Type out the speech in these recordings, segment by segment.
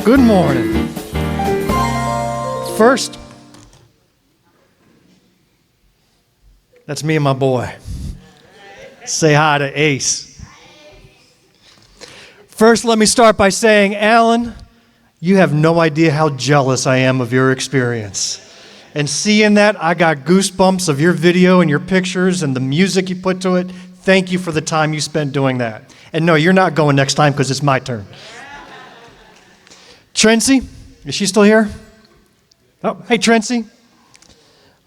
Good morning. First, that's me and my boy. Say hi to Ace. First, let me start by saying, Alan, you have no idea how jealous I am of your experience. And seeing that, I got goosebumps of your video and your pictures and the music you put to it. Thank you for the time you spent doing that. And no, you're not going next time because it's my turn. Trency, is she still here? Oh, hey, Trency.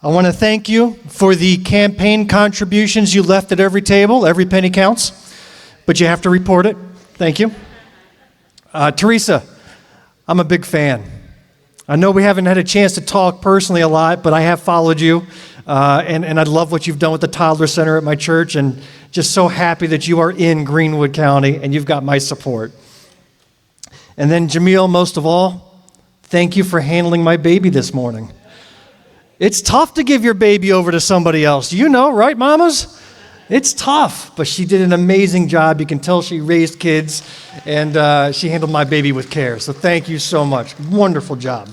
I want to thank you for the campaign contributions you left at every table. Every penny counts, but you have to report it. Thank you. Teresa, I'm a big fan. I know we haven't had a chance to talk personally a lot, but I have followed you, and I love what you've done with the toddler center at my church, and just so happy that you are in Greenwood County, and you've got my support. And then Jamil, most of all, thank you for handling my baby this morning. It's tough to give your baby over to somebody else. You know, right, mamas? It's tough, but she did an amazing job. You can tell she raised kids, and she handled my baby with care. So thank you so much. Wonderful job.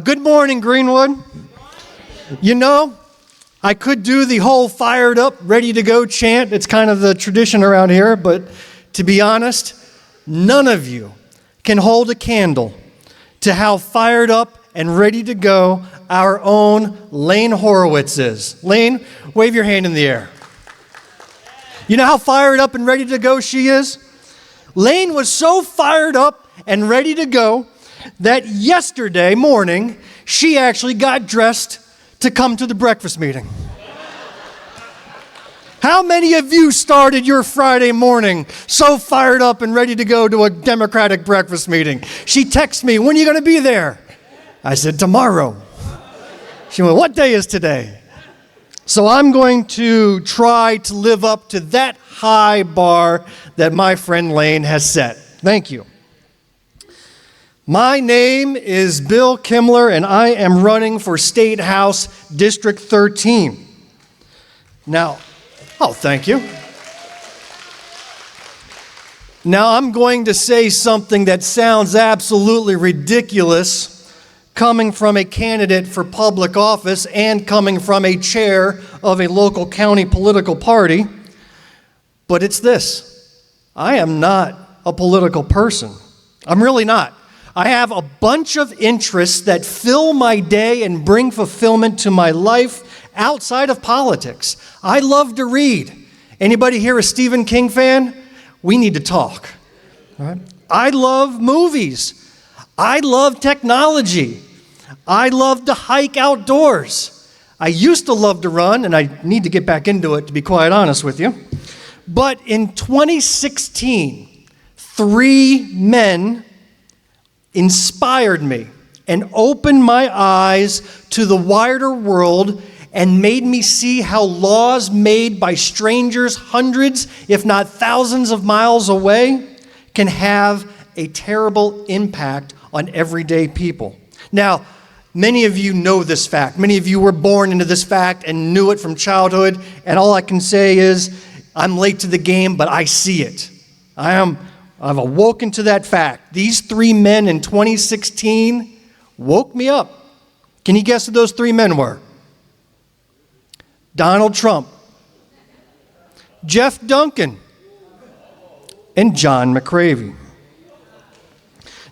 Good morning, Greenwood. You know, I could do the whole fired up, ready to go chant. It's kind of the tradition around here, but to be honest, none of you can hold a candle to how fired up and ready to go our own Lane Horowitz is. Lane, wave your hand in the air. You know how fired up and ready to go she is? Lane was so fired up and ready to go that yesterday morning, she actually got dressed to come to the breakfast meeting. How many of you started your Friday morning so fired up and ready to go to a Democratic breakfast meeting? She texted me, when are you going to be there? I said, tomorrow. She went, what day is today? So I'm going to try to live up to that high bar that my friend Lane has set. Thank you. My name is Bill Kimler, and I am running for State House District 13. Now, thank you. Now I'm going to say something that sounds absolutely ridiculous coming from a candidate for public office and coming from a chair of a local county political party, but it's this. I am not a political person. I'm really not. I have a bunch of interests that fill my day and bring fulfillment to my life outside of politics. I love to read. Anybody here a Stephen King fan? We need to talk. All right? I love movies. I love technology. I love to hike outdoors. I used to love to run, and I need to get back into it, to be quite honest with you. But in 2016, 3 men inspired me and opened my eyes to the wider world and made me see how laws made by strangers hundreds, if not thousands of miles away, can have a terrible impact on everyday people. Now, many of you know this fact. Many of you were born into this fact and knew it from childhood, and all I can say is, I'm late to the game, but I see it. I've awoken to that fact. These 3 men in 2016 woke me up. Can you guess who those 3 men were? Donald Trump, Jeff Duncan, and John McCravey.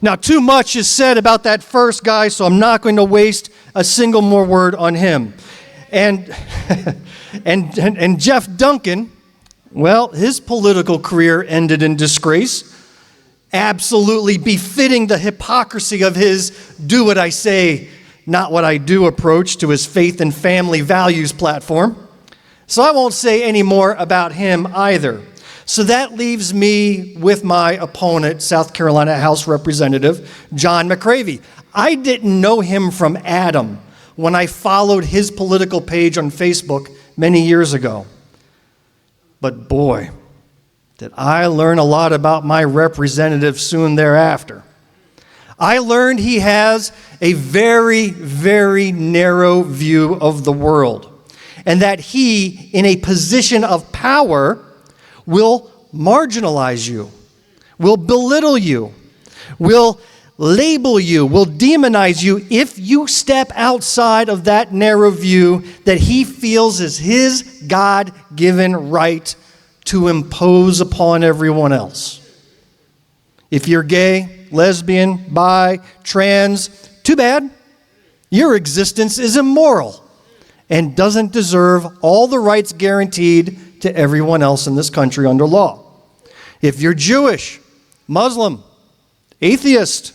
Now, too much is said about that first guy, so I'm not going to waste a single more word on him. And Jeff Duncan, well, his political career ended in disgrace, absolutely befitting the hypocrisy of his do what I say, not what I do approach to his faith and family values platform. So I won't say any more about him either. So that leaves me with my opponent, South Carolina House Representative John McCravey. I didn't know him from Adam when I followed his political page on Facebook many years ago. But boy, did I learn a lot about my representative soon thereafter. I learned he has a very, very narrow view of the world, and that he, in a position of power, will marginalize you, will belittle you, will label you, will demonize you if you step outside of that narrow view that he feels is his God-given right to impose upon everyone else. If you're gay, lesbian, bi, trans, too bad. Your existence is immoral and doesn't deserve all the rights guaranteed to everyone else in this country under law. If you're Jewish, Muslim, atheist,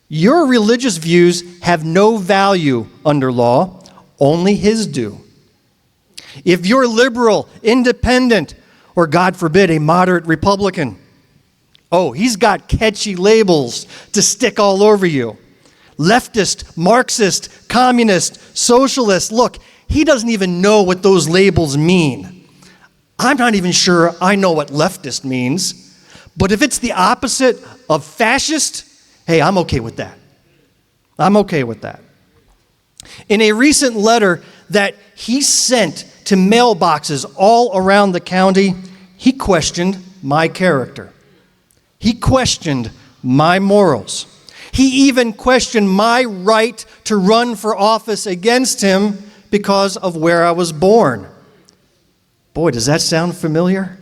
your religious views have no value under law, only his do. If you're liberal, independent, or God forbid, a moderate Republican, oh, he's got catchy labels to stick all over you. Leftist, Marxist, communist, socialist. Look, he doesn't even know what those labels mean. I'm not even sure I know what leftist means. But if it's the opposite of fascist, hey, I'm okay with that. I'm okay with that. In a recent letter that he sent to mailboxes all around the county, he questioned my character. He questioned my morals. He even questioned my right to run for office against him because of where I was born. Boy, does that sound familiar?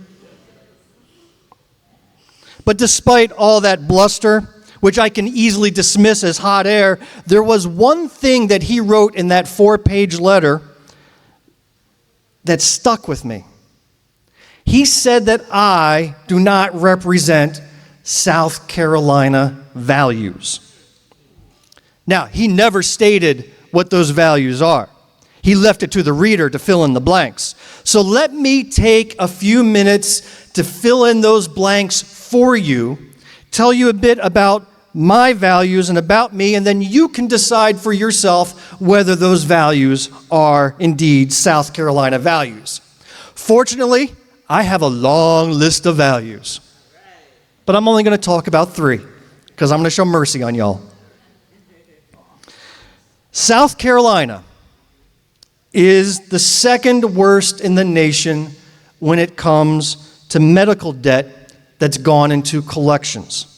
But despite all that bluster, which I can easily dismiss as hot air, there was one thing that he wrote in that 4-page letter that stuck with me. He said that I do not represent South Carolina values. Now, he never stated what those values are. He left it to the reader to fill in the blanks. So let me take a few minutes to fill in those blanks for you, tell you a bit about my values and about me, and then you can decide for yourself whether those values are indeed South Carolina values. Fortunately, I have a long list of values, but I'm only going to talk about 3 because I'm going to show mercy on y'all. South Carolina is the second worst in the nation when it comes to medical debt that's gone into collections.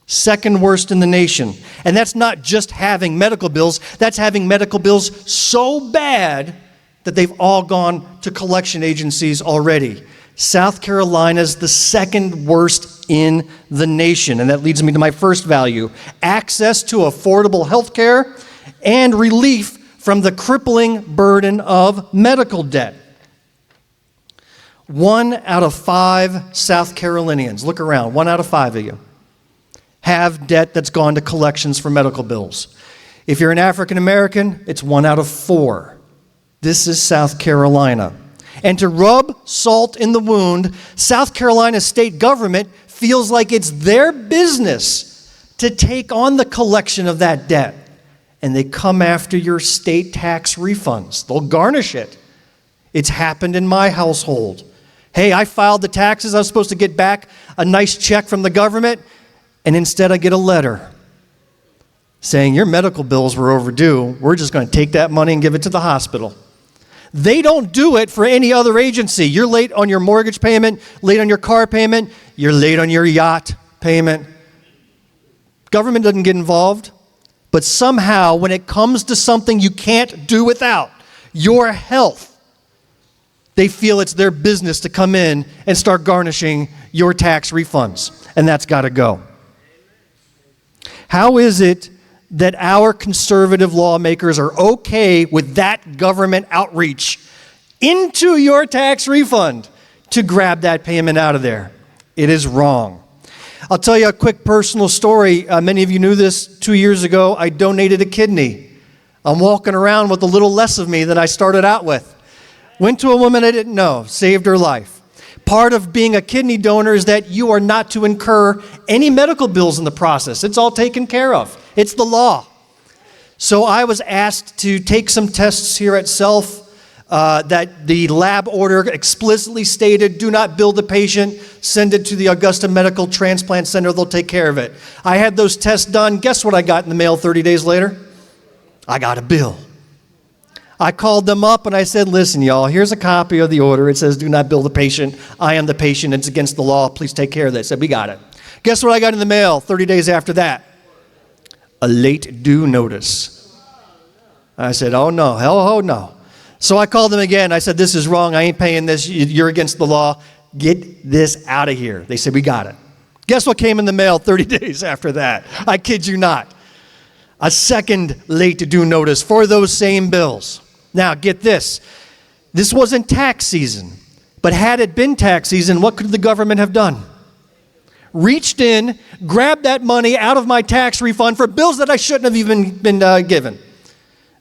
Second worst in the nation. And that's not just having medical bills, that's having medical bills so bad that they've all gone to collection agencies already. South Carolina is the second worst in the nation. And that leads me to my first value: access to affordable health care and relief from the crippling burden of medical debt. 1 out of 5 South Carolinians, look around, 1 out of 5 of you, have debt that's gone to collections for medical bills. If you're an African American, it's 1 out of 4. This is South Carolina. And to rub salt in the wound, South Carolina's state government feels like it's their business to take on the collection of that debt. And they come after your state tax refunds. They'll garnish it. It's happened in my household. Hey, I filed the taxes. I was supposed to get back a nice check from the government, and instead I get a letter saying your medical bills were overdue. We're just going to take that money and give it to the hospital. They don't do it for any other agency. You're late on your mortgage payment, late on your car payment, you're late on your yacht payment. Government doesn't get involved. But somehow, when it comes to something you can't do without, your health, they feel it's their business to come in and start garnishing your tax refunds. And that's got to go. How is it that our conservative lawmakers are okay with that government outreach into your tax refund to grab that payment out of there? It is wrong. I'll tell you a quick personal story. Many of you knew this. 2 years ago, I donated a kidney. I'm walking around with a little less of me than I started out with. Went to a woman I didn't know, saved her life. Part of being a kidney donor is that you are not to incur any medical bills in the process. It's all taken care of. It's the law. So I was asked to take some tests here at Self that the lab order explicitly stated, do not bill the patient, send it to the Augusta Medical Transplant Center, they'll take care of it. I had those tests done. Guess what I got in the mail 30 days later? I got a bill. I called them up and I said, listen, y'all, here's a copy of the order. It says, do not bill the patient. I am the patient. It's against the law. Please take care of this. I said, we got it. Guess what I got in the mail 30 days after that? a late due notice. I said, oh no, hell, oh no. So I called them again. I said, this is wrong. I ain't paying this. You're against the law. Get this out of here. They said, we got it. Guess what came in the mail 30 days after that? I kid you not. A second late due notice for those same bills. Now, get this. This wasn't tax season. But had it been tax season, what could the government have done? Reached in, grabbed that money out of my tax refund for bills that I shouldn't have even been given.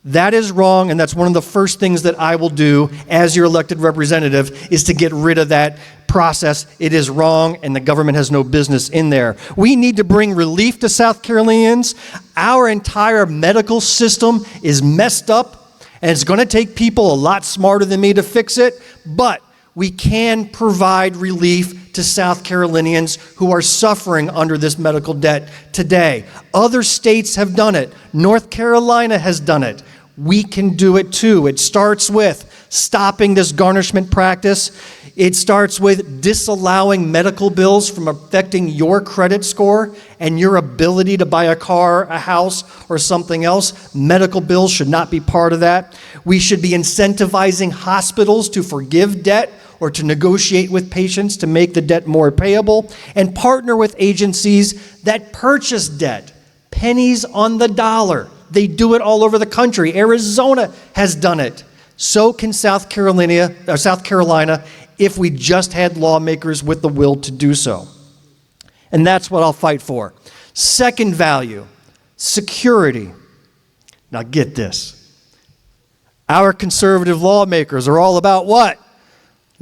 That is wrong, and that's one of the first things that I will do as your elected representative is to get rid of that process. It is wrong, and the government has no business in there. We need to bring relief to South Carolinians. Our entire medical system is messed up, and it's going to take people a lot smarter than me to fix it, but we can provide relief to South Carolinians who are suffering under this medical debt today. Other states have done it. North Carolina has done it. We can do it too. It starts with stopping this garnishment practice. It starts with disallowing medical bills from affecting your credit score and your ability to buy a car, a house, or something else. Medical bills should not be part of that. We should be incentivizing hospitals to forgive debt or to negotiate with patients to make the debt more payable, and partner with agencies that purchase debt. Pennies on the dollar. They do it all over the country. Arizona has done it. So can South Carolina if we just had lawmakers with the will to do so. And that's what I'll fight for. Second value, security. Now get this. Our conservative lawmakers are all about what?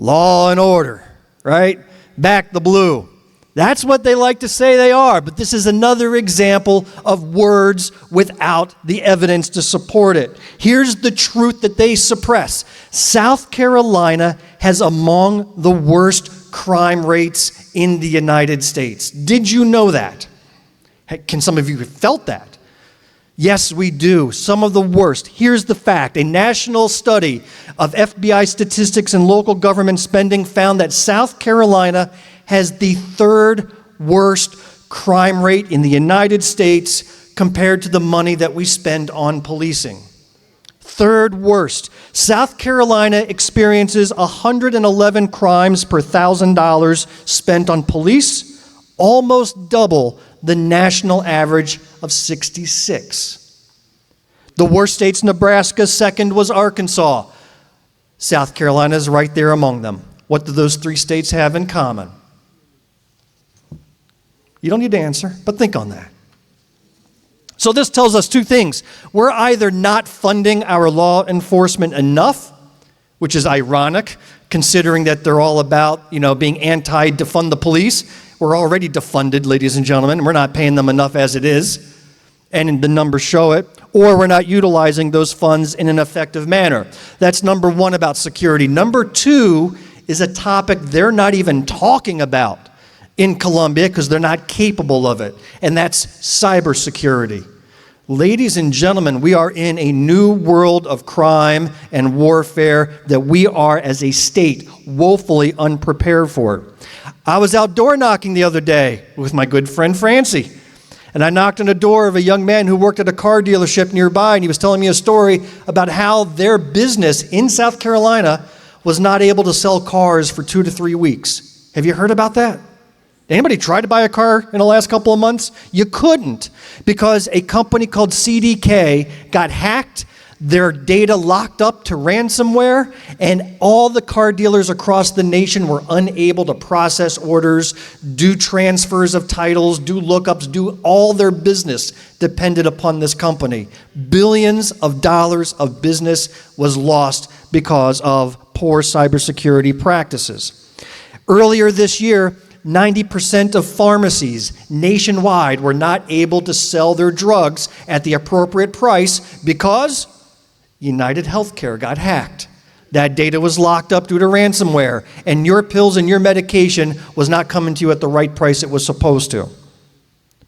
Law and order, right? Back the blue. That's what they like to say they are, but this is another example of words without the evidence to support it. Here's the truth that they suppress. South Carolina has among the worst crime rates in the United States. Did you know that? Can some of you have felt that? Yes, we do. Some of the worst. Here's the fact. A national study of FBI statistics and local government spending found that South Carolina has the third worst crime rate in the United States compared to the money that we spend on policing. Third worst. South Carolina experiences 111 crimes per $1,000 spent on police, almost double the national average of 66. The worst states, Nebraska. Second was Arkansas. South Carolina is right there among them. What do those three states have in common? You don't need to answer, but think on that. So this tells us two things. We're either not funding our law enforcement enough, which is ironic, considering that they're all about, being anti-defund the police. We're already defunded, ladies and gentlemen. We're not paying them enough as it is, and the numbers show it. Or we're not utilizing those funds in an effective manner. That's number one about security. Number two is a topic they're not even talking about in Columbia because they're not capable of it, and that's cybersecurity. Ladies and gentlemen, we are in a new world of crime and warfare that we are, as a state, woefully unprepared for. I was outdoor knocking the other day with my good friend Francie, and I knocked on the door of a young man who worked at a car dealership nearby, and he was telling me a story about how their business in South Carolina was not able to sell cars for 2 to 3 weeks. Have you heard about that? Anybody tried to buy a car in the last couple of months? You couldn't, because a company called CDK got hacked, their data locked up to ransomware, and all the car dealers across the nation were unable to process orders, do transfers of titles, do lookups, do all their business depended upon this company. Billions of dollars of business was lost because of poor cybersecurity practices. Earlier this year, 90% of pharmacies nationwide were not able to sell their drugs at the appropriate price because United Healthcare got hacked. That data was locked up due to ransomware, and your pills and your medication was not coming to you at the right price it was supposed to.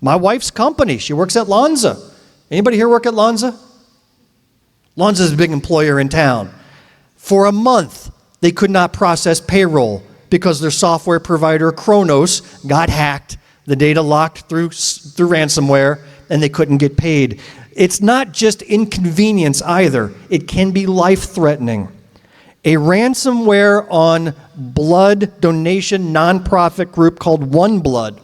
My wife's company, she works at Lonza. Anybody here work at Lonza? Lonza is a big employer in town. For a month, they could not process payroll because their software provider, Kronos, got hacked. The data locked through ransomware. and they couldn't get paid. It's not just inconvenience either. It can be life-threatening. A ransomware on blood donation nonprofit group called One Blood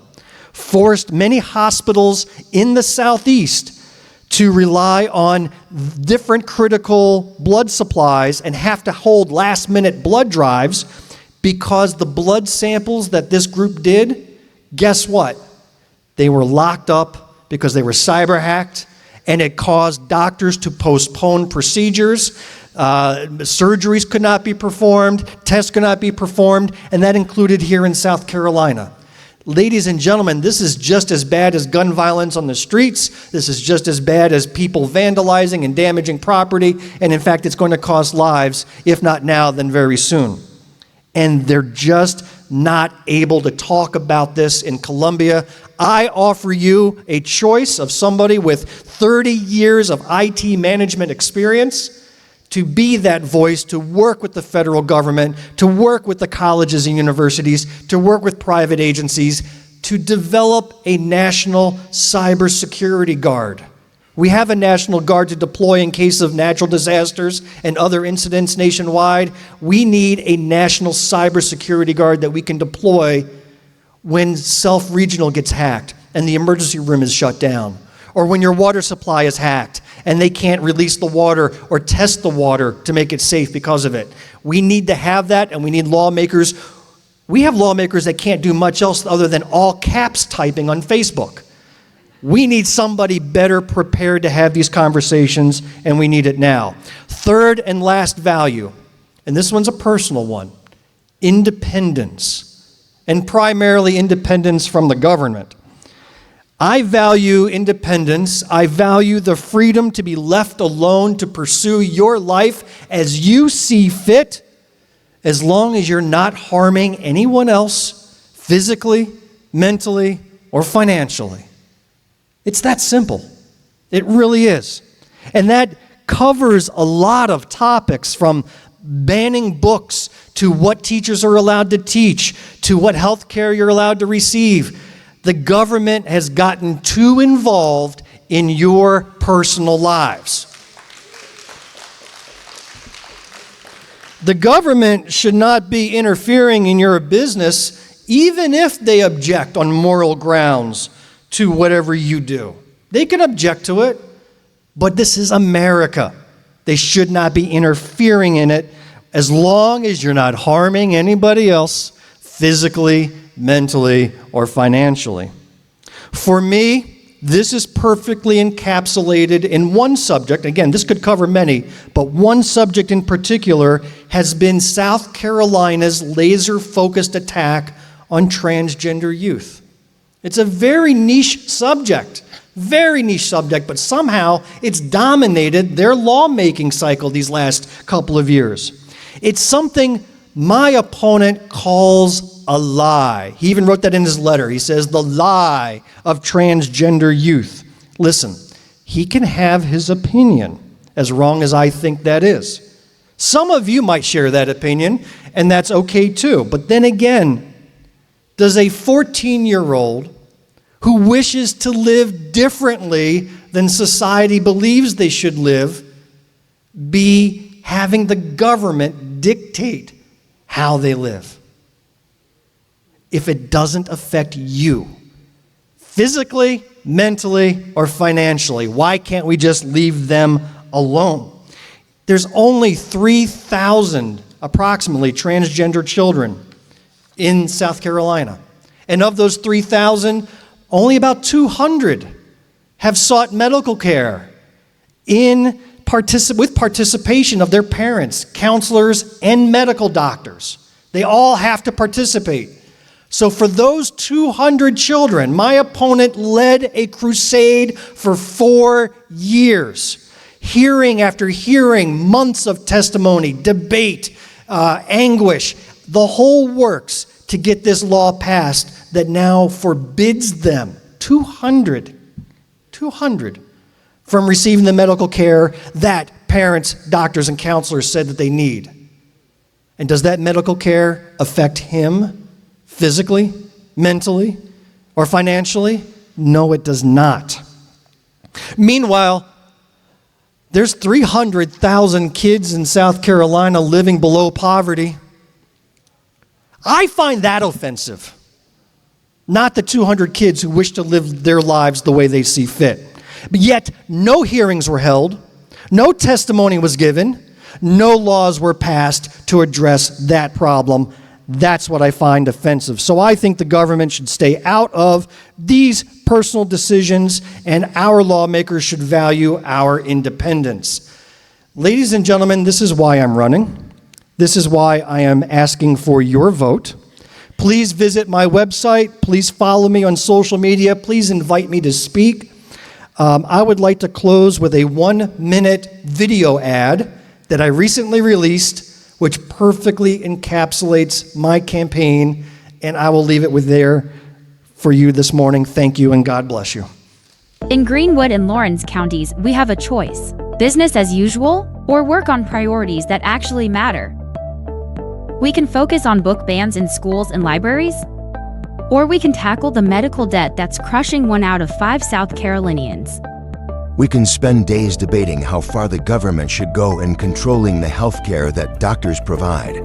forced many hospitals in the Southeast to rely on different critical blood supplies and have to hold last-minute blood drives because the blood samples that this group did, guess what? They were locked up because they were cyber-hacked, and it caused doctors to postpone procedures. Surgeries could not be performed, tests could not be performed, and that included here in South Carolina. Ladies and gentlemen, this is just as bad as gun violence on the streets. This is just as bad as people vandalizing and damaging property. And in fact, it's going to cost lives, if not now, then very soon. And they're just not able to talk about this in Columbia. I offer you a choice of somebody with 30 years of IT management experience to be that voice, to work with the federal government, to work with the colleges and universities, to work with private agencies, to develop a national cybersecurity guard. We have a national guard to deploy in case of natural disasters and other incidents nationwide. We need a national cybersecurity guard that we can deploy when self-regional gets hacked and the emergency room is shut down, or when your water supply is hacked and they can't release the water or test the water to make it safe because of it. We need to have that, and we need lawmakers. We have lawmakers that can't do much else other than all caps typing on Facebook. We need somebody better prepared to have these conversations, and we need it now. Third and last value, and this one's a personal one, independence, and primarily independence from the government. I value independence. I value the freedom to be left alone to pursue your life as you see fit, as long as you're not harming anyone else physically, mentally, or financially. It's that simple. It really is. And that covers a lot of topics, from banning books to what teachers are allowed to teach to what health care you're allowed to receive. The government has gotten too involved in your personal lives. The government should not be interfering in your business, even if they object on moral grounds to whatever you do. They can object to it, but this is America. They should not be interfering in it as long as you're not harming anybody else physically, mentally, or financially. For me, this is perfectly encapsulated in one subject. Again, this could cover many, but one subject in particular has been South Carolina's laser-focused attack on transgender youth. It's a very niche subject, but somehow it's dominated their lawmaking cycle these last couple of years. It's something my opponent calls a lie. He even wrote that in his letter. He says, the lie of transgender youth. Listen, he can have his opinion, as wrong as I think that is. Some of you might share that opinion, and that's okay too. But then again, does a 14-year-old who wishes to live differently than society believes they should live be having the government dictate how they live? If it doesn't affect you, physically, mentally, or financially, why can't we just leave them alone? There's only 3,000, approximately, transgender children in South Carolina. And of those 3,000, only about 200 have sought medical care with participation of their parents, counselors, and medical doctors. They all have to participate. So for those 200 children, my opponent led a crusade for 4 years, hearing after hearing, months of testimony, debate, anguish, the whole works to get this law passed that now forbids them, 200, from receiving the medical care that parents, doctors, and counselors said that they need. And does that medical care affect him physically, mentally, or financially? No, it does not. Meanwhile, there's 300,000 kids in South Carolina living below poverty. I find that offensive, not the 200 kids who wish to live their lives the way they see fit. But yet, no hearings were held, no testimony was given, no laws were passed to address that problem. That's what I find offensive. So I think the government should stay out of these personal decisions, and our lawmakers should value our independence. Ladies and gentlemen, this is why I'm running. This is why I am asking for your vote. Please visit my website. Please follow me on social media. Please invite me to speak. I would like to close with a 1-minute video ad that I recently released, which perfectly encapsulates my campaign, and I will leave it with there for you this morning. Thank you, and God bless you. In Greenwood and Lawrence counties, we have a choice: business as usual, or work on priorities that actually matter. We can focus on book bans in schools and libraries, or we can tackle the medical debt that's crushing 1 out of 5 South Carolinians. We can spend days debating how far the government should go in controlling the health care that doctors provide.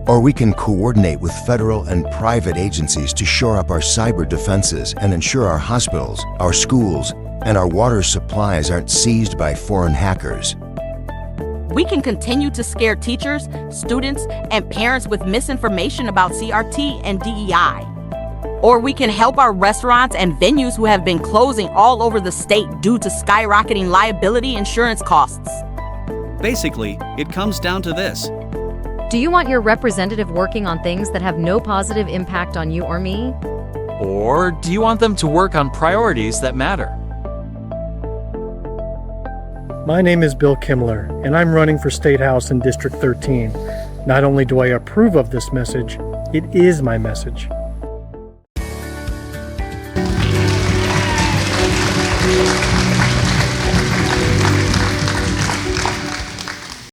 Or we can coordinate with federal and private agencies to shore up our cyber defenses and ensure our hospitals, our schools, and our water supplies aren't seized by foreign hackers. We can continue to scare teachers, students, and parents with misinformation about CRT and DEI. Or we can help our restaurants and venues who have been closing all over the state due to skyrocketing liability insurance costs. Basically, it comes down to this. Do you want your representative working on things that have no positive impact on you or me? Or do you want them to work on priorities that matter? My name is Bill Kimler, and I'm running for State House in District 13. Not only do I approve of this message, it is my message.